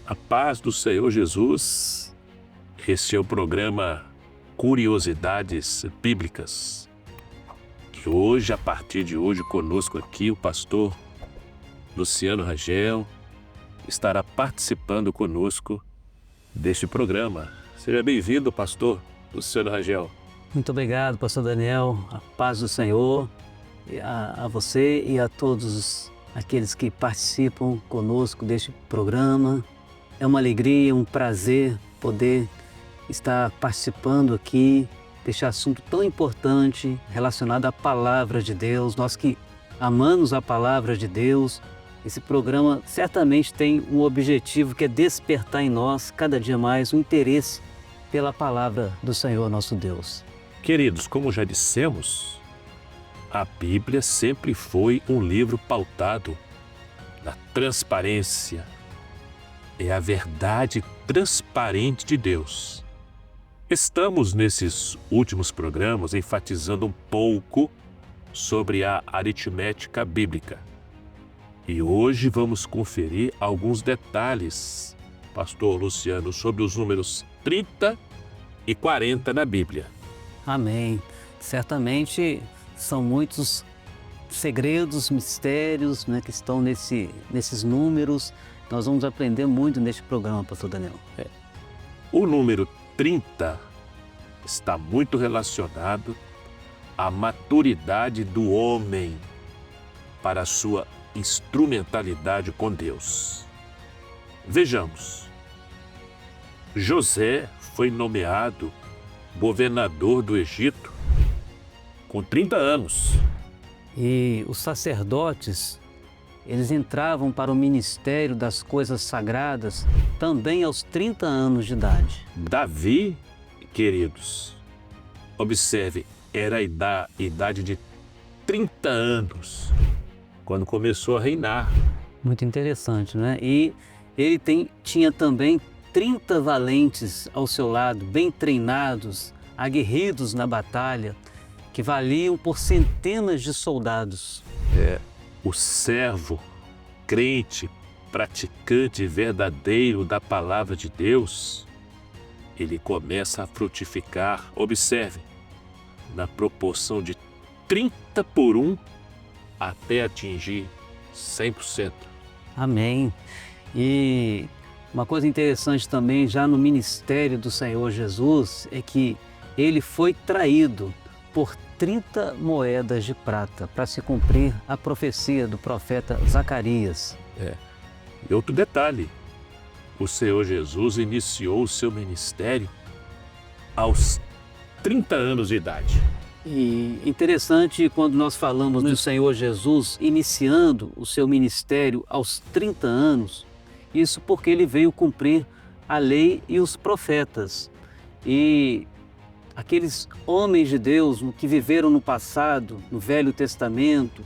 A paz do Senhor Jesus. Este é o programa Curiosidades Bíblicas. E hoje, a partir de hoje, conosco aqui o pastor Luciano Rangel estará participando conosco deste programa. Seja bem-vindo, pastor Luciano Rangel. Muito obrigado, pastor Daniel. A paz do Senhor a você e a todos aqueles que participam conosco deste programa. É uma alegria, um prazer poder estar participando aqui deste assunto tão importante relacionado à Palavra de Deus. Nós que amamos a Palavra de Deus, esse programa certamente tem um objetivo que é despertar em nós cada dia mais o interesse pela Palavra do Senhor nosso Deus. Queridos, como já dissemos, a Bíblia sempre foi um livro pautado na transparência. É a verdade transparente de Deus. Estamos nesses últimos programas enfatizando um pouco sobre a aritmética bíblica. E hoje vamos conferir alguns detalhes, pastor Luciano, sobre os números 30 e 40 na Bíblia. Amém. Certamente são muitos segredos, mistérios, que estão nesses números. Nós vamos aprender muito neste programa, pastor Daniel. O número 30 está muito relacionado à maturidade do homem para a sua instrumentalidade com Deus. Vejamos, José foi nomeado governador do Egito com 30 anos. E os sacerdotes, eles entravam para o ministério das coisas sagradas também aos 30 anos de idade. Davi, queridos, observe, era a idade de 30 anos quando começou a reinar. Muito interessante, né? E ele tinha também 30 valentes ao seu lado, bem treinados, aguerridos na batalha, que valiam por centenas de soldados. O servo, crente, praticante verdadeiro da palavra de Deus, ele começa a frutificar, observe, na proporção de 30 por 1 até atingir 100%. Amém. E uma coisa interessante também, já no ministério do Senhor Jesus, é que ele foi traído por 30 moedas de prata para se cumprir a profecia do profeta Zacarias. E outro detalhe, o Senhor Jesus iniciou o seu ministério aos 30 anos de idade. E interessante quando nós falamos do Senhor Jesus iniciando o seu ministério aos 30 anos, isso porque ele veio cumprir a lei e os profetas. E aqueles homens de Deus que viveram no passado, no Velho Testamento,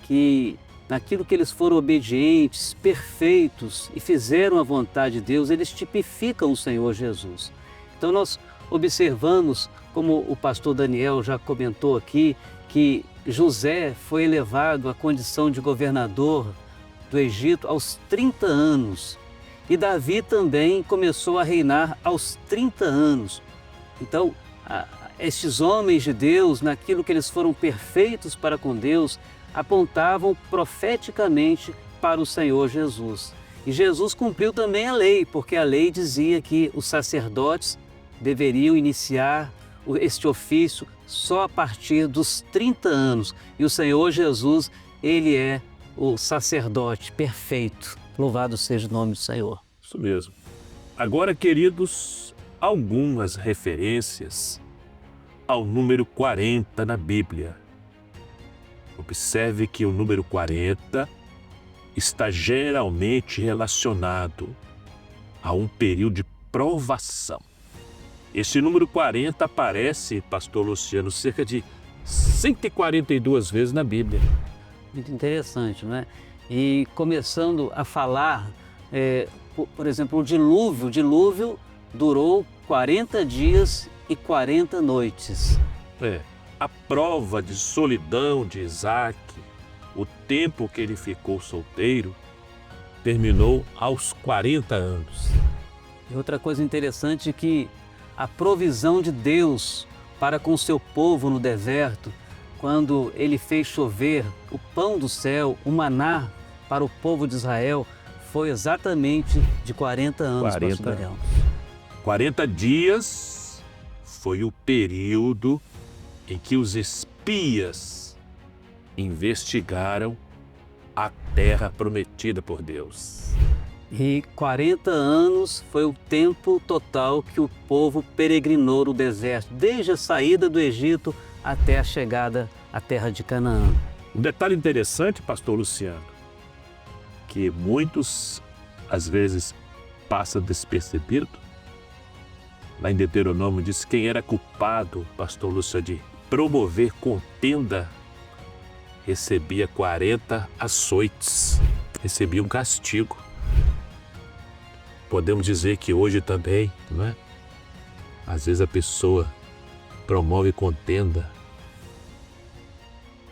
que naquilo que eles foram obedientes, perfeitos e fizeram a vontade de Deus, eles tipificam o Senhor Jesus. Então nós observamos, como o pastor Daniel já comentou aqui, que José foi elevado à condição de governador do Egito aos 30 anos. E Davi também começou a reinar aos 30 anos. Então, estes homens de Deus, naquilo que eles foram perfeitos para com Deus, apontavam profeticamente para o Senhor Jesus. E Jesus cumpriu também a lei, porque a lei dizia que os sacerdotes deveriam iniciar este ofício só a partir dos 30 anos. E o Senhor Jesus, ele é o sacerdote perfeito. Louvado seja o nome do Senhor. Isso mesmo. Agora, queridos, algumas referências ao número 40 na Bíblia. Observe que o número 40 está geralmente relacionado a um período de provação. Esse número 40 aparece, pastor Luciano, cerca de 142 vezes na Bíblia. Muito interessante, não é? E começando a falar, por exemplo, o dilúvio durou 40 dias e 40 noites. A prova de solidão de Isaac, o tempo que ele ficou solteiro, terminou aos 40 anos. E outra coisa interessante é que a provisão de Deus para com o seu povo no deserto, quando ele fez chover o pão do céu, o maná para o povo de Israel, foi exatamente de 40 anos. 40 anos. 40 dias foi o período em que os espias investigaram a terra prometida por Deus. E 40 anos foi o tempo total que o povo peregrinou no deserto, desde a saída do Egito até a chegada à terra de Canaã. Um detalhe interessante, pastor Luciano, que muitos às vezes passa despercebido. Lá em Deuteronômio diz quem era culpado, pastor Luciano, de promover contenda, recebia 40 açoites, recebia um castigo. Podemos dizer que hoje também, não é? Às vezes a pessoa promove contenda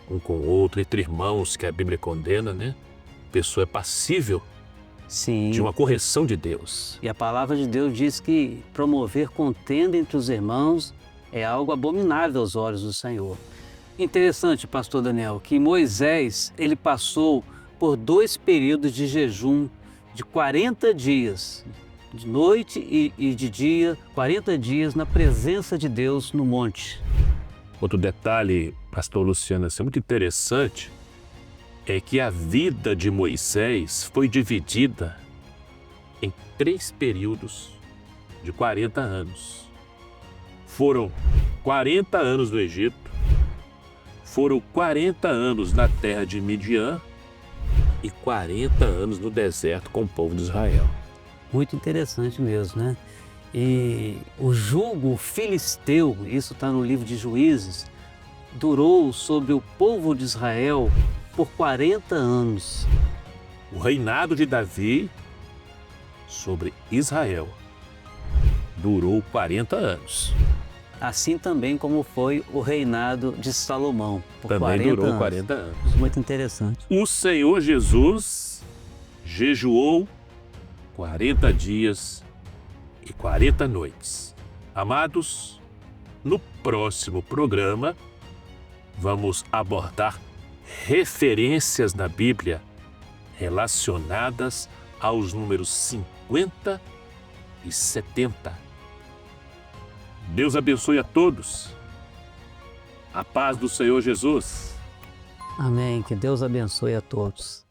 um com o outro, entre irmãos, que a Bíblia condena, né? A pessoa é passível Sim. de uma correção de Deus. E a palavra de Deus diz que promover contenda entre os irmãos é algo abominável aos olhos do Senhor. Interessante, pastor Daniel, que Moisés, ele passou por 2 períodos de jejum de 40 dias, de noite e de dia, 40 dias na presença de Deus no monte. Outro detalhe, pastor Luciano, assim, muito interessante, é que a vida de Moisés foi dividida em 3 períodos de 40 anos. Foram 40 anos no Egito, foram 40 anos na terra de Midian e 40 anos no deserto com o povo de Israel. Muito interessante mesmo, né? E o jugo filisteu, isso está no livro de Juízes, durou sobre o povo de Israel por 40 anos. O reinado de Davi sobre Israel durou 40 anos. Assim também como foi o reinado de Salomão, por Também 40 durou anos. 40 anos. Muito interessante. O Senhor Jesus jejuou 40 dias e 40 noites. Amados, no próximo programa vamos abordar referências na Bíblia relacionadas aos números 50 e 70. Deus abençoe a todos. A paz do Senhor Jesus. Amém. Que Deus abençoe a todos.